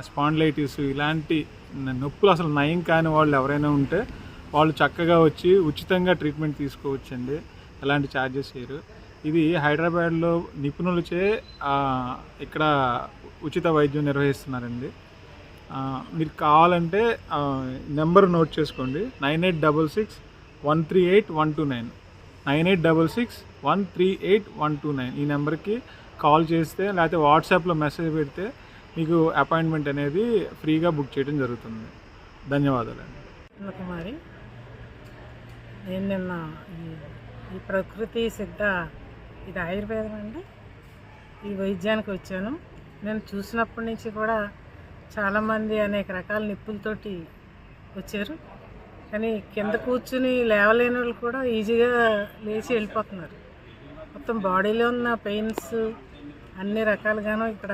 Spondylitis ఇలాంటి నొప్పులు అసలు నయం కాని వాళ్ళు ఎవరైనా ఉంటే వాళ్ళు చక్కగా వచ్చి ఉచితంగా ట్రీట్మెంట్ తీసుకోవచ్చండి. ఎలాంటి ఛార్జెస్ చేయరు. ఇది హైదరాబాద్లో నిపుణులచే ఇక్కడ ఉచిత వైద్యం నిర్వహిస్తున్నారండి. మీరు కావాలంటే నెంబర్ నోట్ చేసుకోండి. 9866138129 9866138129 ఈ నెంబర్కి కాల్ చేస్తే లేకపోతే వాట్సాప్లో మెసేజ్ పెడితే మీకు అపాయింట్మెంట్ అనేది ఫ్రీగా బుక్ చేయడం జరుగుతుంది. ధన్యవాదాలండి. కుమారి, నేను నిన్న ఈ ప్రకృతి సిద్ధ ఇది ఆయుర్వేదం అండి, ఈ వైద్యానికి వచ్చాను. నేను చూసినప్పటి నుంచి కూడా చాలామంది అనేక రకాల నిప్పులతోటి వచ్చారు, కానీ కింద కూర్చుని లేవలేని వాళ్ళు కూడా ఈజీగా లేచి వెళ్ళిపోతున్నారు. మొత్తం బాడీలో ఉన్న పెయిన్స్ అన్ని రకాలుగాను ఇక్కడ